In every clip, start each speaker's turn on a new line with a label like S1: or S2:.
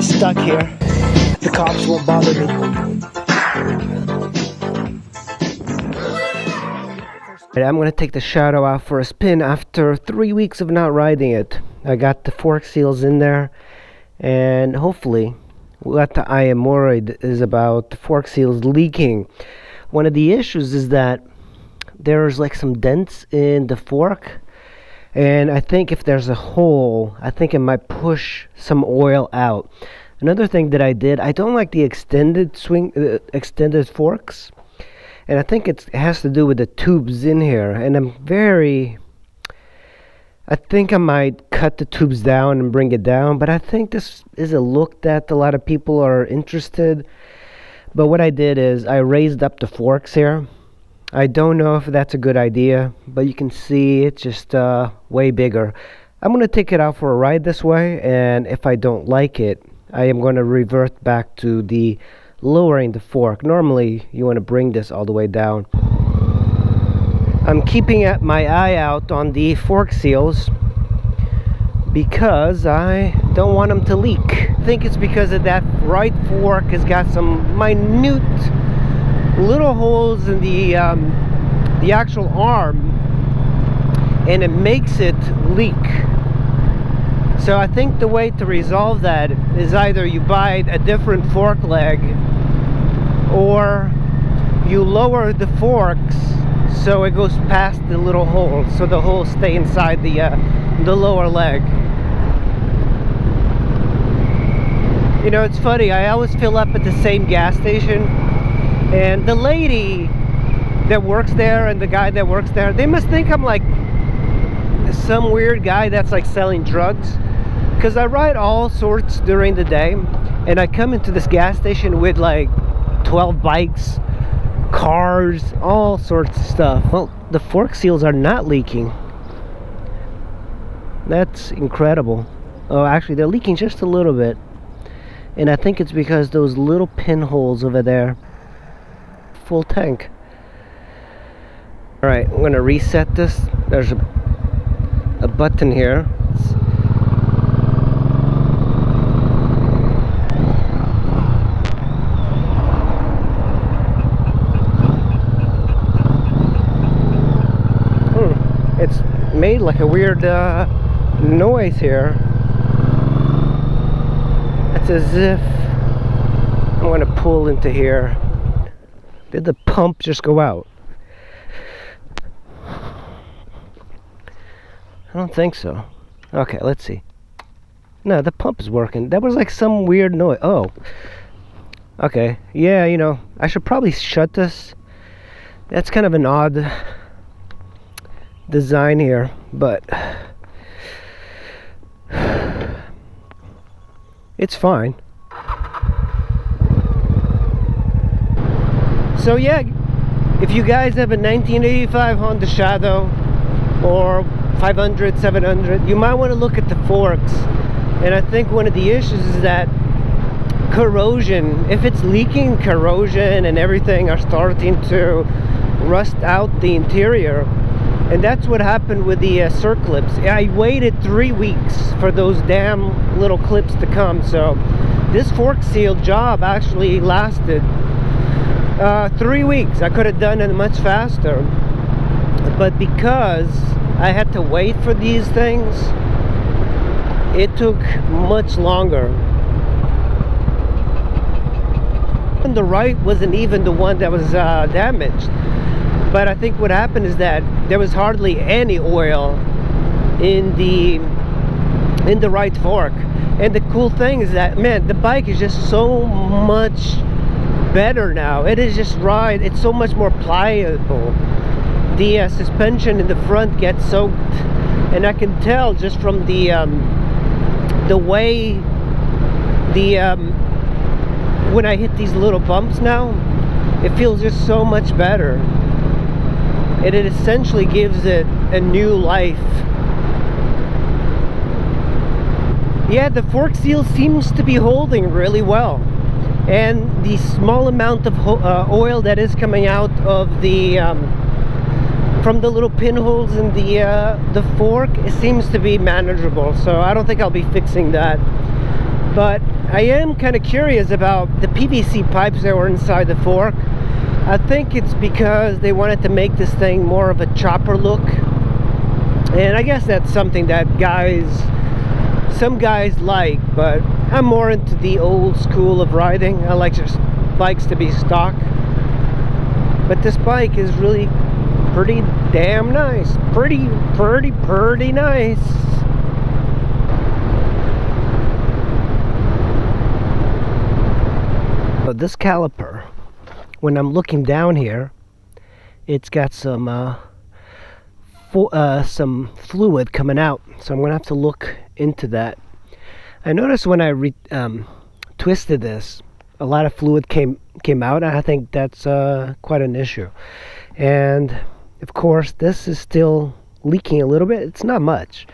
S1: stuck here. The cops won't bother me. I'm gonna take the Shadow out for a spin after 3 weeks of not riding it. I got the fork seals in there, and hopefully what I am worried is about the fork seals leaking. One of the issues is that there's like some dents in the fork, and I think if there's a hole, I think it might push some oil out. Another thing that I did, I don't like the extended forks, and I think it has to do with the tubes in here, and I think I might cut the tubes down and bring it down, but I think this is a look that a lot of people are interested. But what I did is I raised up the forks here. I don't know if that's a good idea, but you can see it's just way bigger. I'm going to take it out for a ride this way, and if I don't like it, I am going to revert back to the lowering the fork. Normally, you want to bring this all the way down. I'm keeping my eye out on the fork seals because I don't want them to leak. I think it's because of that right fork has got some minute little holes in the actual arm, and it makes it leak. So I think the way to resolve that is either you buy a different fork leg, or you lower the forks so it goes past the little holes, so the holes stay inside the lower leg. You know, it's funny, I always fill up at the same gas station, and the lady that works there and the guy that works there, they must think I'm like some weird guy that's like selling drugs, because I ride all sorts during the day, and I come into this gas station with like 12 bikes, cars, all sorts of stuff. Well, the fork seals are not leaking. That's incredible. Oh, actually they're leaking just a little bit, and I think it's because those little pinholes over there. Full tank. Alright, I'm gonna reset this. There's a button here. It's made like a weird noise here. It's as if I'm going to pull into here. Did the pump just go out? I don't think so. Okay, let's see. No, the pump is working. That was like some weird noise. Oh. Okay. Yeah, you know, I should probably shut this. That's kind of an odd design here, but it's fine. So yeah, if you guys have a 1985 Honda Shadow or 500, 700, you might want to look at the forks. And I think one of the issues is that corrosion, if it's leaking, corrosion and everything are starting to rust out the interior. And that's what happened with the circlips. I waited 3 weeks for those damn little clips to come, so this fork seal job actually lasted 3 weeks. I could have done it much faster, but because I had to wait for these things, it took much longer. And the right wasn't even the one that was damaged. But I think what happened is that there was hardly any oil in the right fork. And the cool thing is that, man, the bike is just so much better now. It is just right. It's so much more pliable. The suspension in the front gets soaked, and I can tell just from the way when I hit these little bumps now, it feels just so much better. And it essentially gives it a new life. Yeah, the fork seal seems to be holding really well, and the small amount of oil that is coming out of the from the little pinholes in the fork, it seems to be manageable. So I don't think I'll be fixing that. But I am kind of curious about the PVC pipes that were inside the fork. I think it's because they wanted to make this thing more of a chopper look, and I guess that's something that some guys like, but I'm more into the old school of riding. I like just bikes to be stock, but this bike is really pretty damn nice. Pretty nice. So this caliper, when I'm looking down here, it's got some fluid coming out, so I'm gonna have to look into that. I noticed when I twisted this, a lot of fluid came out, and I think that's quite an issue. And of course, this is still leaking a little bit. It's not much,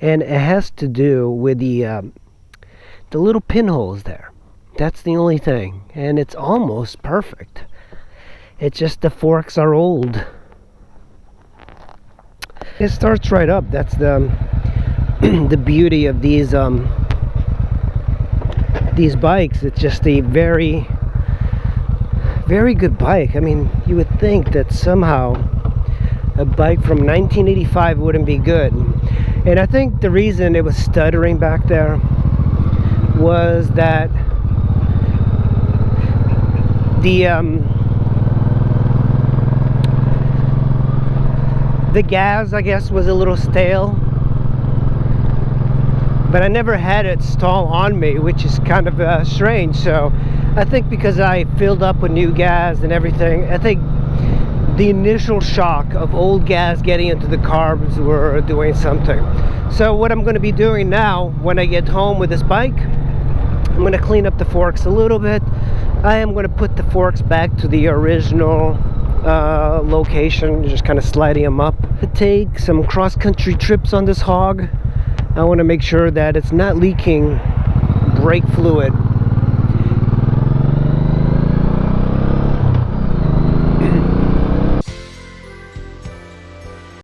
S1: and it has to do with the little pinholes there. That's the only thing, and it's almost perfect. It's just the forks are old. It starts right up. That's the the beauty of these bikes. It's just a very good bike. I mean, you would think that somehow a bike from 1985 wouldn't be good, and I think the reason it was stuttering back there was that the gas, I guess, was a little stale, but I never had it stall on me, which is kind of strange. So I think because I filled up with new gas and everything, I think the initial shock of old gas getting into the carbs were doing something. So what I'm going to be doing now when I get home with this bike, I'm going to clean up the forks a little bit. I am going to put the forks back to the original location, just kind of sliding them up. To take some cross-country trips on this hog, I want to make sure that it's not leaking brake fluid